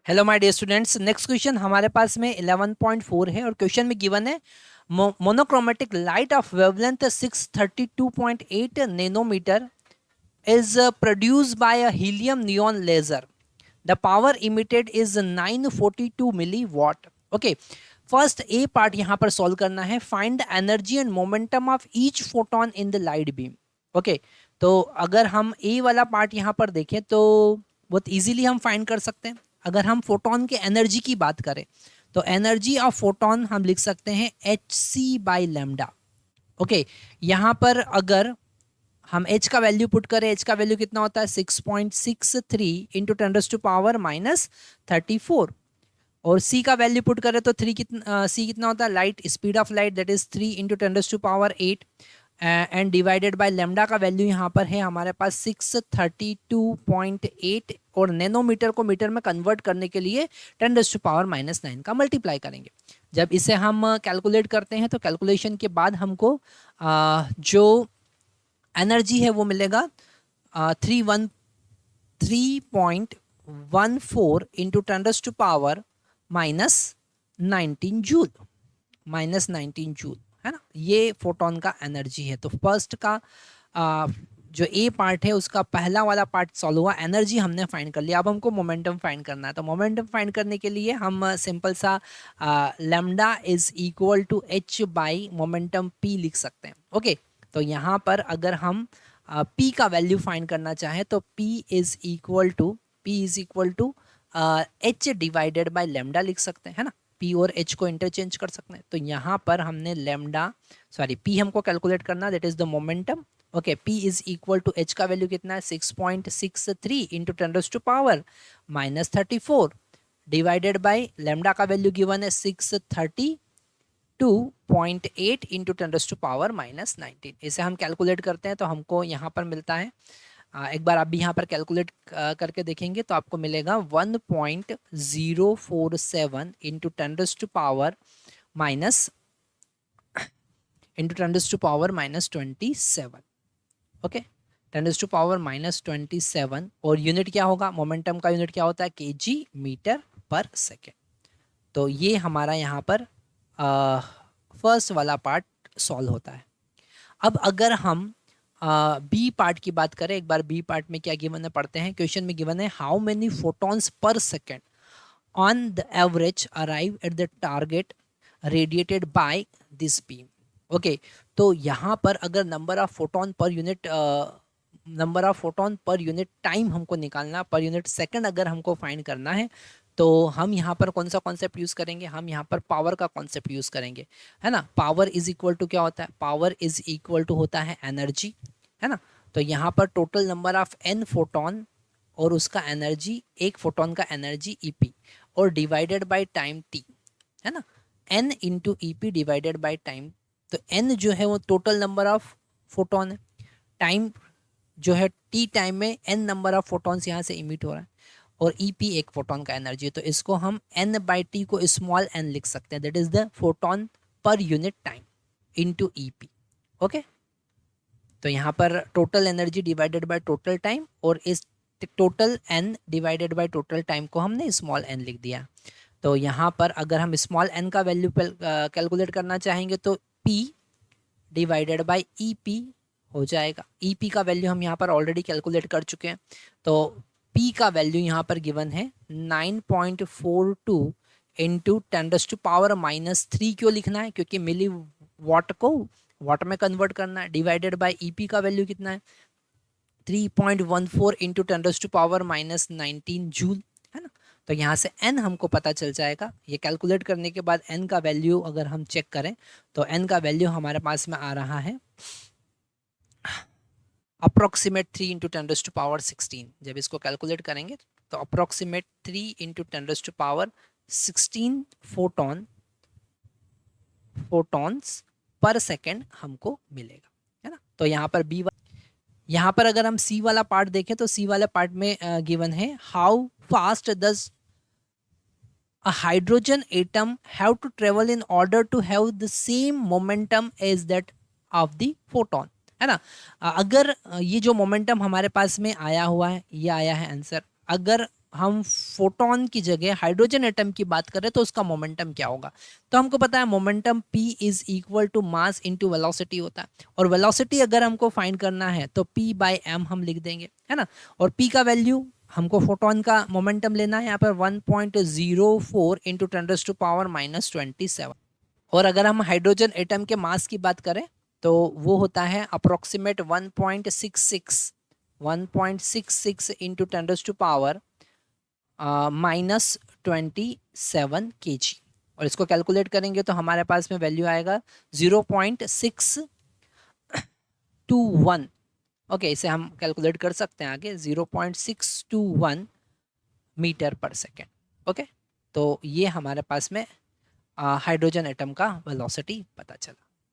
Hello my dear students, next question हमारे पास में 11.4 है और क्वेश्चन में गिवन है monochromatic light of wavelength 632.8 nanometre is produced by a helium neon laser. The power emitted is 942 milliwatt. Okay, first A part यहाँ पर solve करना है. Find the energy and momentum of each photon in the light beam. Okay, तो अगर हम ए वाला part यहाँ पर देखें तो बहुत इजीली हम फाइंड कर सकते हैं. अगर हम फोटोन के एनर्जी की बात करें तो एनर्जी ऑफ फोटोन हम लिख सकते हैं H C by lambda. Okay, यहाँ पर अगर हम h का वैल्यू पुट करें, h का वैल्यू कितना होता है 6.63 इंटू 10⁻⁻34. और c का वैल्यू पुट करें तो c कितना होता है light speed of light that is 3 into 10⁻8 and divided by lambda का वैल्यू यहाँ पर है हमारे पास 632.8 और नैनोमीटर को मीटर में कन्वर्ट करने के लिए 10⁻⁹ का मल्टीप्लाई करेंगे. जब इसे हम कैलकुलेट करते हैं तो कैलकुलेशन के बाद हमको जो एनर्जी है वो मिलेगा 3.14 इंटू 10⁻⁻19 जूल. -19 जूल है ना, ये फोटोन का एनर्जी है. तो फर्स्ट का जो ए पार्ट है उसका पहला वाला पार्ट सॉल्व हुआ, एनर्जी हमने फाइंड कर लिया. अब हमको मोमेंटम फाइंड करना है. तो मोमेंटम फाइंड करने के लिए हम सिंपल सा lambda is equal to H by momentum P लिख सकते हैं. ओके, तो यहाँ पर अगर हम p का वैल्यू फाइंड करना चाहें तो p is equal to h divided by lambda लिख सकते हैं, है ना. p और h को इंटरचेंज कर सकते हैं. तो यहाँ पर हमने p हमको कैलकुलेट करना, that is the momentum. Okay, p is equal to h का वैल्यू कितना है 6.63 इंटू 10⁻⁻34 डिवाइडेड बाय लेमडा का वैल्यू गिवन है 632.8 इंटू 10⁻⁻19. इसे हम कैलकुलेट करते हैं तो हमको यहाँ पर मिलता है, एक बार आप भी यहाँ पर कैलकुलेट करके देखेंगे तो आपको मिलेगा 1.047 इंटू 10⁻⁻27. ओके, 10⁻⁻27 और यूनिट क्या होगा, मोमेंटम का यूनिट क्या होता है kg मीटर पर सेकेंड. तो ये हमारा यहाँ पर फर्स्ट वाला पार्ट सॉल्व होता है. अब अगर हम बी पार्ट की बात करें, एक बार बी पार्ट में क्या गिवन है पढ़ते हैं. क्वेश्चन में गिवन है how many photons per second on the average arrive at the target radiated by this beam. Okay, तो यहाँ पर अगर number of photon per unit time हमको निकालना, पर यूनिट सेकंड अगर हमको फाइंड करना है तो हम यहाँ पर कौन सा कॉन्सेप्ट यूज़ करेंगे, हम यहाँ पर पावर का कॉन्सेप्ट यूज़ करेंगे, है ना. पावर इज इक्वल टू क्या होता है, पावर इज इक्वल टू होता है एनर्जी, है ना. तो यहाँ पर total number of N photon और उसका एनर्जी, एक फोटोन का एनर्जी ईपी और डिवाइडेड बाय टाइम टी, है ना. N into EP divided by time. तो एन जो है वो टोटल नंबर ऑफ फोटोन है, टाइम जो है टी टाइम में एन नंबर ऑफ फोटॉन्स यहाँ से इमिट हो रहा है और ईपी एक फोटोन का एनर्जी है. तो इसको हम एन बाई टी को स्मॉल एन लिख सकते हैं, that is the photon per unit time into EP. Okay, तो यहाँ पर total energy divided by total time और इस total N divided by total time को हमने स्मॉल एन लिख दिया. तो यहाँ पर अगर हम स्मॉल एन का वैल्यू कैलकुलेट करना चाहेंगे तो P divided by E P हो जाएगा. ई पी का वैल्यू हम यहाँ पर ऑलरेडी कैलकुलेट कर चुके हैं. तो पी का वैल्यू यहाँ पर गिवन है 9.42 इंटू 10⁻⁻3. क्यों लिखना है, क्योंकि मिली वाट को वाट में कन्वर्ट करना है. डिवाइडेड बाय ई पी का वैल्यू कितना है 3.14 इंटू 10⁻⁻19 जूल, है ना. तो यहाँ से n हमको पता चल जाएगा. ये कैलकुलेट करने के बाद n का वैल्यू अगर हम चेक करें तो n का वैल्यू हमारे पास में आ रहा है अप्रोक्सीमेट 3 इंटू 10⁻16. जब इसको कैलकुलेट करेंगे तो approximate 3 into 10⁻16 photons per second हमको मिलेगा, है ना. तो यहाँ पर अगर हम सी वाला पार्ट देखें तो सी वाले पार्ट में गिवन है how fast does a hydrogen atom have to travel in order to have the same momentum as that of the photon, है ना. अगर ये जो मोमेंटम हमारे पास में आया हुआ है, ये आया है आंसर, अगर हम फोटोन की जगह हाइड्रोजन एटम की बात करें तो उसका मोमेंटम क्या होगा। तो हमको पता है momentum p is equal to mass into velocity होता है, और वेलोसिटी अगर हमको फाइंड करना है तो p बाय m हम लिख देंगे, है ना। और p का वैल्यू, हमको फोटोन का मोमेंटम लेना है यहाँ पर 1.04 इंटू 10⁻⁻27। और अगर हम हाइड्रोजन एटम के मास की बात करें तो वो होता है अप्रोक्सीमेट 1.66 इंटू 10⁻⁻27 kg। और इसको कैलकुलेट करेंगे तो हमारे पास में वैल्यू आएगा 0.621। ओके, इसे हम कैलकुलेट कर सकते हैं आगे, 0.621 मीटर पर सेकेंड। ओके, तो ये हमारे पास में हाइड्रोजन एटम का वेलोसिटी पता चला।